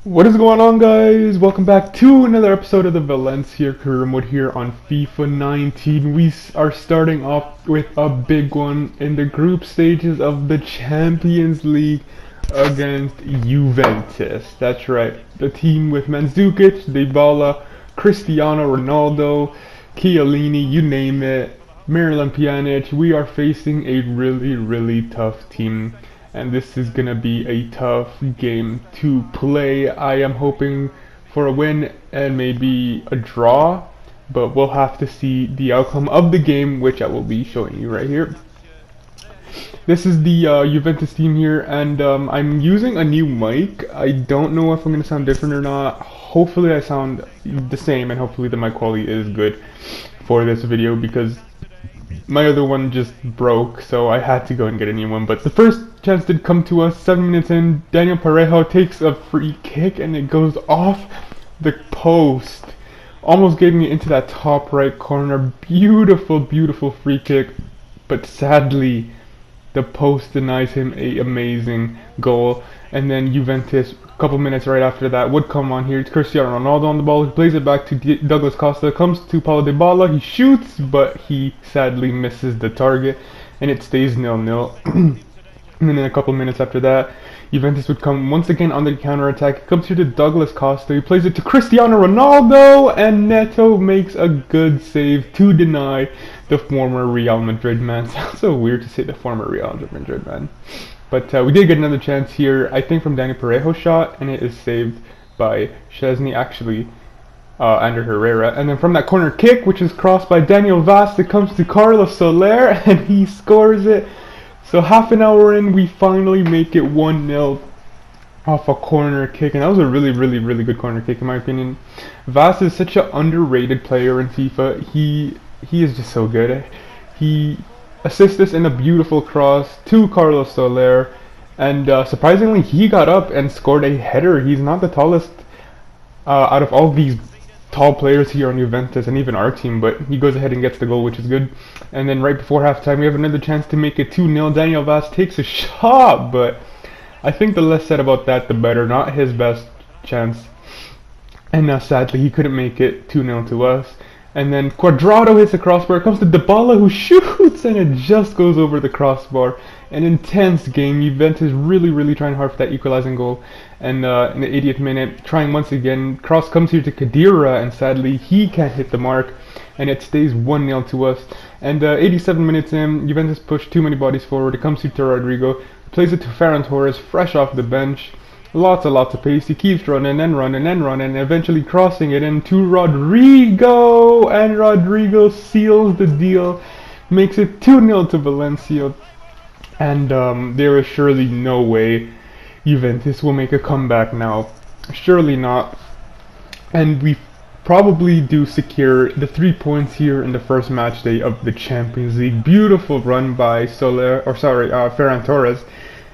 What is going on, guys? Welcome back to another episode of the Valencia career mode here on FIFA 19. We are starting off with a big one in the group stages of the Champions League against Juventus. That's right, the team with Mandzukic, Dybala, Cristiano Ronaldo, Chiellini, you name it, Miralem Pjanic. We are facing a really tough team, and this is gonna be a tough game to play. I am hoping for a win and maybe a draw, but we'll have to see the outcome of the game, which I will be showing you right here. This is the Juventus team here, and I'm using a new mic. I don't know if I'm gonna sound different or not. Hopefully I sound the same, and hopefully the mic quality is good for this video, because my other one just broke, so I had to go and get a new one. But the first chance did come to us. 7 minutes in, Daniel Parejo takes a free kick and it goes off the post, almost getting it into that top right corner. Beautiful free kick, but sadly the post denies him a amazing goal. And then Juventus, a couple minutes right after that, would come on here. It's Cristiano Ronaldo on the ball. He plays it back to Douglas Costa. Comes to Paulo Dybala. He shoots, but he sadly misses the target, and it stays 0-0. And then a couple minutes after that, Juventus would come once again on the counter-attack. It comes here to Douglas Costa. He plays it to Cristiano Ronaldo, and Neto makes a good save to deny the former Real Madrid man. Sounds so weird to say the former Real Madrid man. But we did get another chance here, I think from Dani Parejo's shot, and it is saved by Szczesny, actually, Ander Herrera. And then from that corner kick, which is crossed by Daniel Vaz, it comes to Carlos Soler, and he scores it. So half an hour in, we finally make it 1-0 off a corner kick, and that was a really good corner kick in my opinion. Vaz is such an underrated player in FIFA. He is just so good. He assists us in a beautiful cross to Carlos Soler, and surprisingly he got up and scored a header. He's not the tallest out of all these tall players here on Juventus and even our team, but he goes ahead and gets the goal, which is good. And then right before halftime we have another chance to make it 2-0. Daniel Vaz takes a shot, but I think the less said about that the better. Not his best chance, and sadly he couldn't make it 2-0 to us. And then Cuadrado hits the crossbar. It comes to Dybala, who shoots, and it just goes over the crossbar. An intense game. Juventus really trying hard for that equalizing goal. And in the 80th minute, trying once again. Cross comes here to Khedira, and sadly he can't hit the mark, and it stays 1-0 to us. And 87 minutes in, Juventus push too many bodies forward. It comes to Rodrigo. Plays it to Ferran Torres, fresh off the bench. Lots of pace. He keeps running and eventually crossing it into Rodrigo, and Rodrigo seals the deal, makes it 2-0 to Valencia. And there is surely no way Juventus will make a comeback now. Surely not. And we probably do secure the 3 points here in the first match day of the Champions League. Beautiful run by Ferran Torres.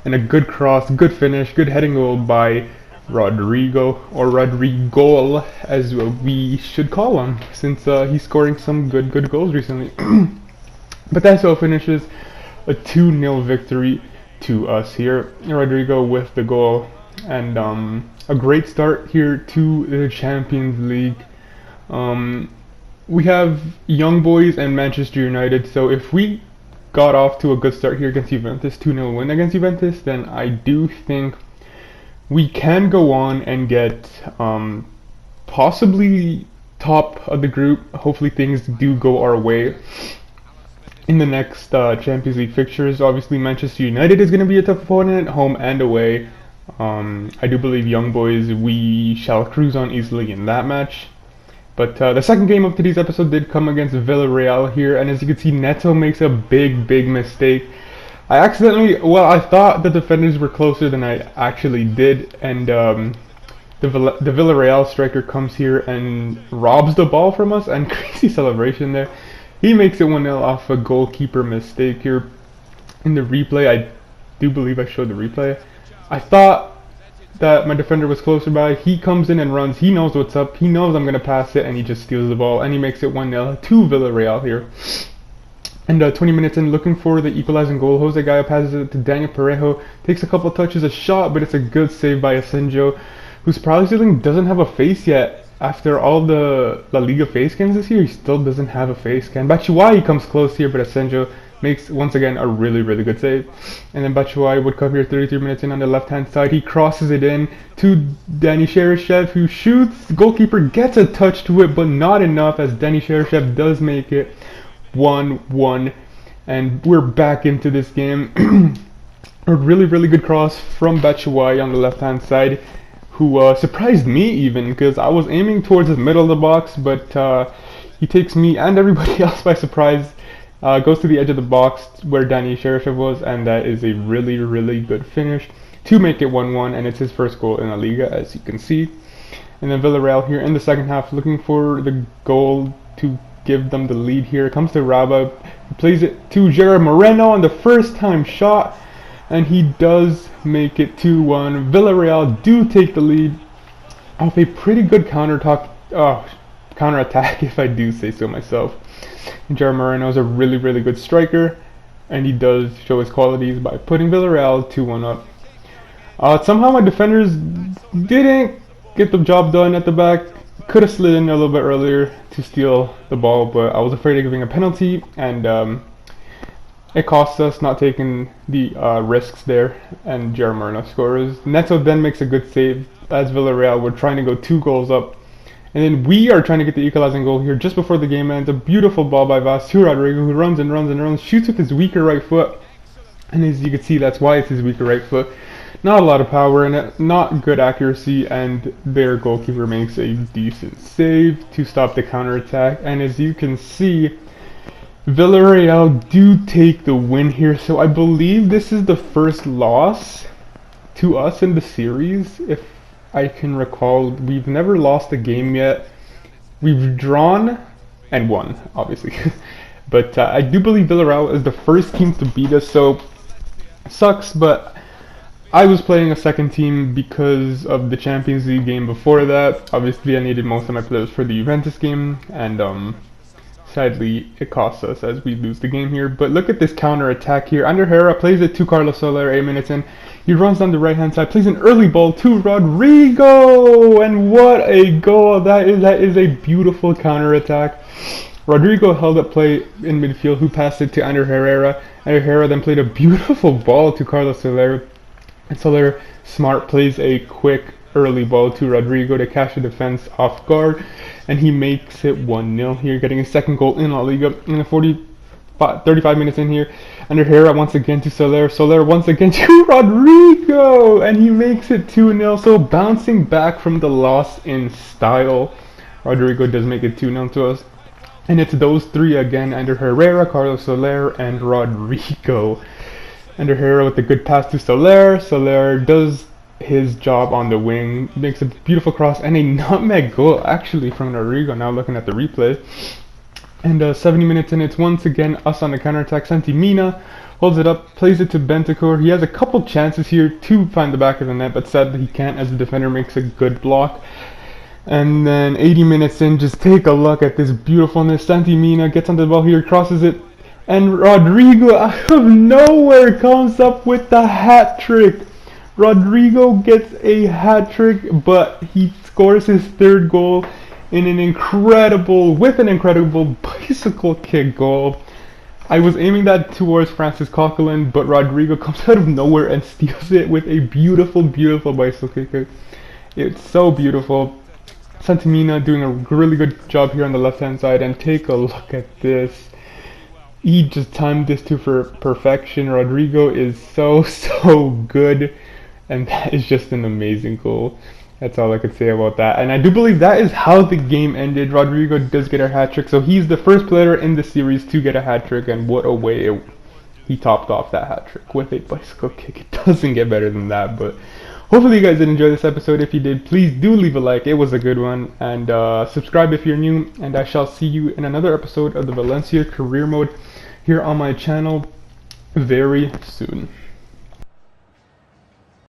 And a good cross, good finish, good heading goal by Rodrigo, or Rodrigo as we should call him, since he's scoring some good goals recently. But that's how it finishes, a 2-0 victory to us here. Rodrigo with the goal, and a great start here to the Champions League. We have Young Boys and Manchester United, so if we got off to a good start here against Juventus, 2-0 win against Juventus, then I do think we can go on and get possibly top of the group. Hopefully things do go our way in the next Champions League fixtures. Obviously Manchester United is going to be a tough opponent, home and away. I do believe Young Boys, we shall cruise on easily in that match. But the second game of today's episode did come against Villarreal here, and as you can see, Neto makes a big mistake. I thought the defenders were closer than I actually did, and the Villarreal striker comes here and robs the ball from us, and crazy celebration there. He makes it 1-0 off a goalkeeper mistake here. In the replay, I do believe I showed the replay. I thought that my defender was closer by. He comes in and runs. He knows what's up. He knows I'm going to pass it, and he just steals the ball, and he makes it 1-0 to Villarreal here. And 20 minutes in, looking for the equalizing goal, Jose Gaya passes it to Daniel Parejo, takes a couple touches, a shot, but it's a good save by Asenjo. who surprisingly doesn't have a face yet. After all the La Liga face cams this year, he still doesn't have a face cam. Batshuayi comes close here, but Asenjo makes, once again, a really, really good save. And then Batshuayi would come here 33 minutes in on the left-hand side. He crosses it in to Danny Cheryshev, who shoots. The goalkeeper gets a touch to it, but not enough, as Danny Cheryshev does make it 1-1. And we're back into this game. A really, really good cross from Batshuayi on the left-hand side, who surprised me even, because I was aiming towards the middle of the box, but he takes me and everybody else by surprise. Goes to the edge of the box where Danny Cheryshev was, and that is a really, really good finish to make it 1-1, and it's his first goal in La Liga, as you can see. And then Villarreal here in the second half, looking for the goal to give them the lead here. It comes to Raba, he plays it to Gerard Moreno on the first time shot, and he does make it 2-1. Villarreal do take the lead off a pretty good counter-attack, if I do say so myself. Gerard Moreno is a really, really good striker, and he does show his qualities by putting Villarreal 2-1 up. Somehow my defenders didn't get the job done at the back. Could have slid in a little bit earlier to steal the ball, but I was afraid of giving a penalty, and it cost us not taking the risks there, and Gerard Moreno scores. Neto then makes a good save as Villarreal were trying to go 2 goals up. And then we are trying to get the equalizing goal here just before the game ends. A beautiful ball by Vaz to Rodrigo, who runs and runs and runs, shoots with his weaker right foot. And as you can see, that's why it's his weaker right foot. Not a lot of power in it, not good accuracy, and their goalkeeper makes a decent save to stop the counterattack. And as you can see, Villarreal do take the win here. So I believe this is the first loss to us in the series, if I can recall. We've never lost a game yet. We've drawn and won, obviously. But I do believe Villarreal is the first team to beat us, so sucks, but I was playing a second team because of the Champions League game before that. Obviously I needed most of my players for the Juventus game, and sadly it costs us as we lose the game here. But look at this counter attack here. Ander Herrera plays it to Carlos Soler 8 minutes in. He runs down the right hand side, plays an early ball to Rodrigo, and what a goal that is. That is a beautiful counter attack. Rodrigo held up play in midfield, who passed it to Ander Herrera. Ander Herrera then played a beautiful ball to Carlos Soler, and Soler smart plays a quick early ball to Rodrigo to catch the defense off guard, and he makes it 1-0 here, getting his second goal in La Liga in the 35 minutes in here. Ander Herrera once again to Soler, Soler once again to Rodrigo, and he makes it 2-0. So bouncing back from the loss in style, Rodrigo does make it 2-0 to us. And it's those three again, Ander Herrera, Carlos Soler, and Rodrigo. Ander Herrera with a good pass to Soler. Soler does his job on the wing, makes a beautiful cross and a nutmeg goal actually from Rodrigo, now looking at the replay. And 70 minutes in, it's once again us on the counterattack. Santi Mina holds it up, plays it to Bentancur. He has a couple chances here to find the back of the net, but sadly he can't, as the defender makes a good block. And then 80 minutes in, just take a look at this beautifulness. Santi Mina gets on the ball here, crosses it, and Rodrigo out of nowhere comes up with the hat trick. Rodrigo gets a hat trick, but he scores his third goal in an incredible bicycle kick goal. I was aiming that towards Francis Coquelin, but Rodrigo comes out of nowhere and steals it with a beautiful bicycle kick. It's so beautiful. Santi Mina doing a really good job here on the left hand side, and take a look at this. He just timed this to perfection. Rodrigo is so good, and that is just an amazing goal. That's all I could say about that. And I do believe that is how the game ended. Rodrigo does get a hat trick, so he's the first player in the series to get a hat trick, and what a way he topped off that hat trick with a bicycle kick. It doesn't get better than that, but hopefully you guys did enjoy this episode. If you did, please do leave a like. It was a good one, and subscribe if you're new, and I shall see you in another episode of the Valencia Career Mode here on my channel very soon.